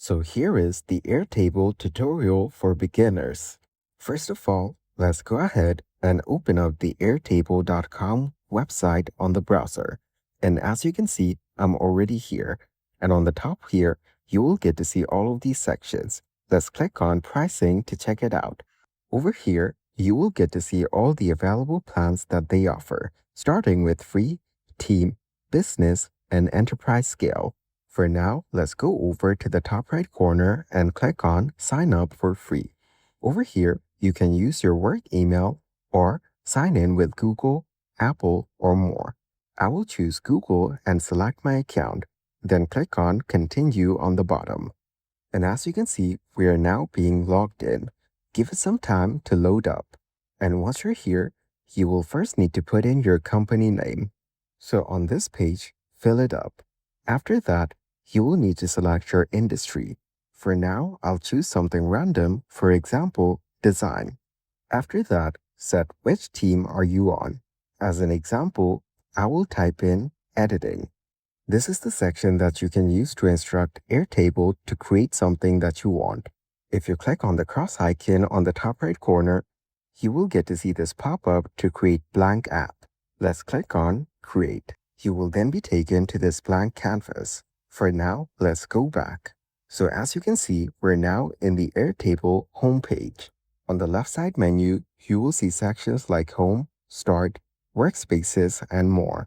So here is the Airtable tutorial for beginners. First of all, let's go ahead and open up the airtable.com website on the browser. And as you can see, I'm already here. And on the top here, you will get to see all of these sections. Let's click on pricing to check it out. Over here, you will get to see all the available plans that they offer, starting with free, team, business, and enterprise scale. For now, let's go over to the top right corner and click on Sign Up for Free. Over here, you can use your work email or sign in with Google, Apple, or more. I will choose Google and select my account, then click on Continue on the bottom. And as you can see, we are now being logged in. Give it some time to load up. And once you're here, you will first need to put in your company name. So on this page, fill it up. After that, you will need to select your industry. For now, I'll choose something random, for example, design. After that, set which team are you on. As an example, I will type in editing. This is the section that you can use to instruct Airtable to create something that you want. If you click on the cross icon on the top right corner, you will get to see this pop up to create blank app. Let's click on Create. You will then be taken to this blank canvas. For now, let's go back. So as you can see, we're now in the Airtable homepage. On the left side menu, you will see sections like Home, Start, Workspaces, and more.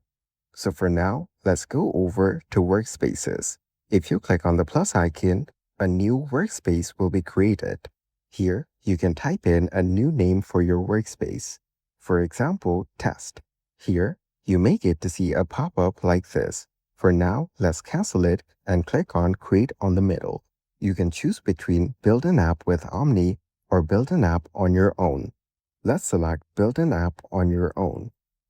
So for now, let's go over to Workspaces. If you click on the plus icon, a new workspace will be created. Here, you can type in a new name for your workspace. For example, Test. Here, you may get to see a pop-up like this. For now, let's cancel it and click on Create on the middle. You can choose between Build an app with Omni or Build an app on your own. Let's select Build an app on your own.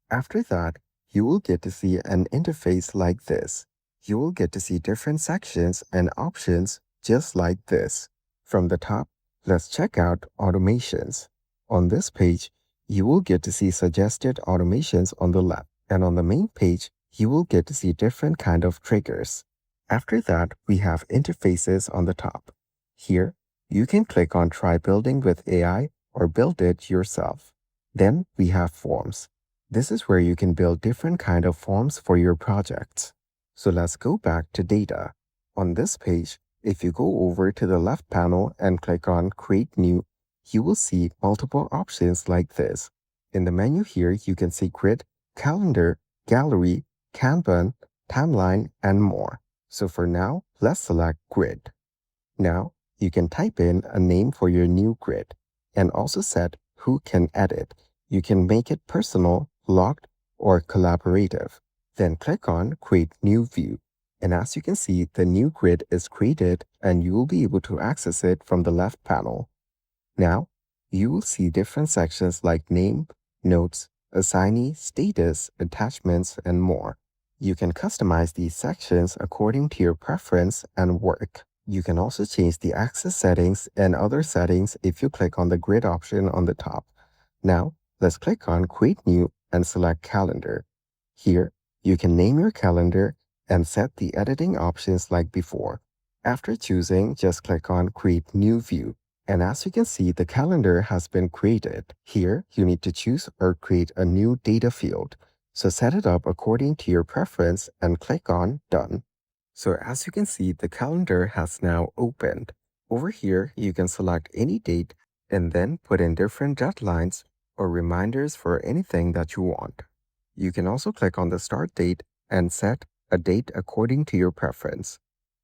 After that, you will get to see an interface like this. You will get to see different sections and options just like this. From the top, let's check out automations. On this page, you will get to see suggested automations on the left. And on the main page, you will get to see different kind of triggers. After that, we have interfaces on the top. Here, you can click on Try Building with AI or build it yourself. Then we have forms. This is where you can build different kind of forms for your projects. So let's go back to data. On this page, if you go over to the left panel and click on Create New, you will see multiple options like this. In the menu here, you can see Grid, Calendar, Gallery, Kanban, Timeline, and more. So for now, let's select Grid. Now, you can type in a name for your new grid and also set who can edit. You can make it personal, locked, or collaborative. Then click on Create New View. And as you can see, the new grid is created and you will be able to access it from the left panel. Now, you will see different sections like Name, Notes, Assignee, Status, Attachments, and more. You can customize these sections according to your preference and work. You can also change the access settings and other settings if you click on the grid option on the top. Now, let's click on Create New and select Calendar. Here, you can name your calendar and set the editing options like before. After choosing, just click on Create New View. And as you can see, the calendar has been created. Here, you need to choose or create a new data field. So set it up according to your preference and click on Done. So as you can see, the calendar has now opened. Over here, you can select any date and then put in different deadlines or reminders for anything that you want. You can also click on the start date and set a date according to your preference.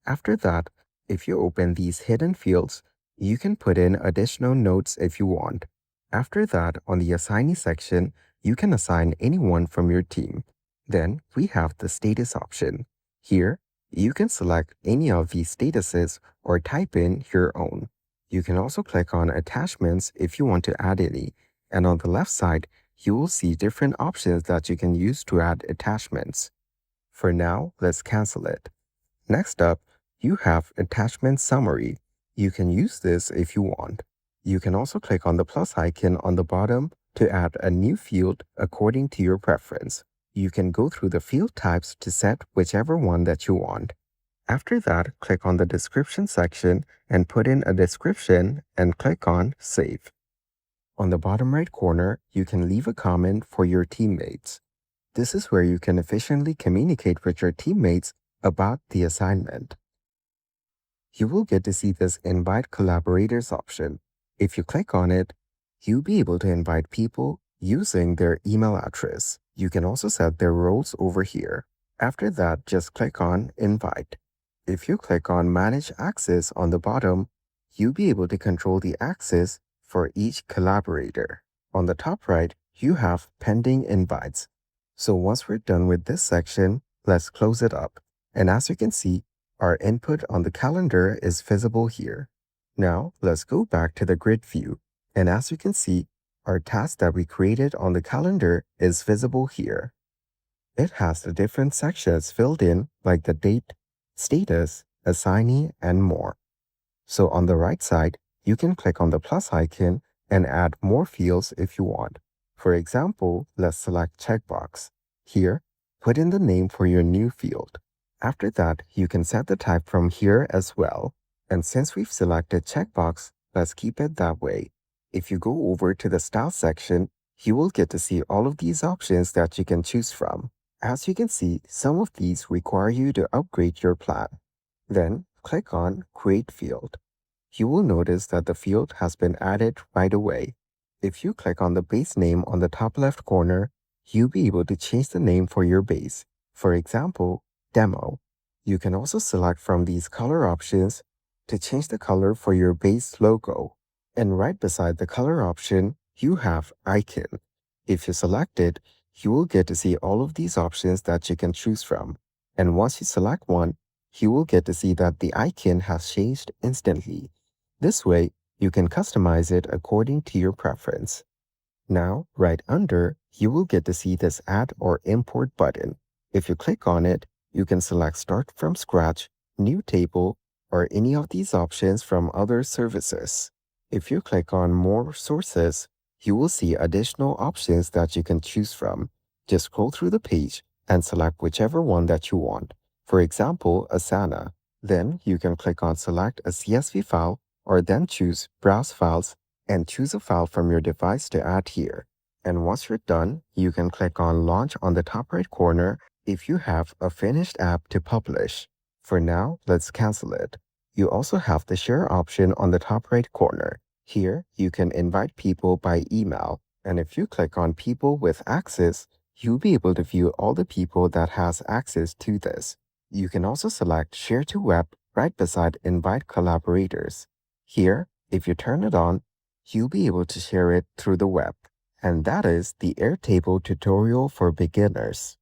After that, if you open these hidden fields, you can put in additional notes if you want. After that, on the assignee section, you can assign anyone from your team. Then we have the status option. Here, you can select any of these statuses or type in your own. You can also click on attachments if you want to add any. And on the left side, you will see different options that you can use to add attachments. For now, let's cancel it. Next up, you have Attachment Summary. You can use this if you want. You can also click on the plus icon on the bottom to add a new field according to your preference. You can go through the field types to set whichever one that you want. After that, click on the description section and put in a description and click on Save. On the bottom right corner, you can leave a comment for your teammates. This is where you can efficiently communicate with your teammates about the assignment. You will get to see this Invite Collaborators option. If you click on it, you'll be able to invite people using their email address. You can also set their roles over here. After that, just click on Invite. If you click on Manage Access on the bottom, you'll be able to control the access for each collaborator. On the top right, you have Pending Invites. So once we're done with this section, let's close it up. And as you can see, our input on the calendar is visible here. Now, let's go back to the grid view. And as you can see, our task that we created on the calendar is visible here. It has the different sections filled in like the date, status, assignee, and more. So on the right side, you can click on the plus icon and add more fields if you want. For example, let's select checkbox. Here, put in the name for your new field. After that, you can set the type from here as well. And since we've selected checkbox, let's keep it that way. If you go over to the style section, you will get to see all of these options that you can choose from. As you can see, some of these require you to upgrade your plan. Then, click on Create Field. You will notice that the field has been added right away. If you click on the base name on the top left corner, you'll be able to change the name for your base. For example, Demo. You can also select from these color options to change the color for your base logo. And right beside the color option, you have Icon. If you select it, you will get to see all of these options that you can choose from. And once you select one, you will get to see that the icon has changed instantly. This way, you can customize it according to your preference. Now, right under, you will get to see this Add or Import button. If you click on it, you can select Start from Scratch, New Table, or any of these options from other services. If you click on More Sources, you will see additional options that you can choose from. Just scroll through the page and select whichever one that you want. For example, Asana. Then you can click on Select a CSV file or then choose Browse Files and choose a file from your device to add here. And once you're done, you can click on Launch on the top right corner if you have a finished app to publish. For now, let's cancel it. You also have the Share option on the top right corner. Here, you can invite people by email. And if you click on People with Access, you'll be able to view all the people that has access to this. You can also select Share to Web right beside Invite Collaborators. Here, if you turn it on, you'll be able to share it through the web. And that is the Airtable tutorial for beginners.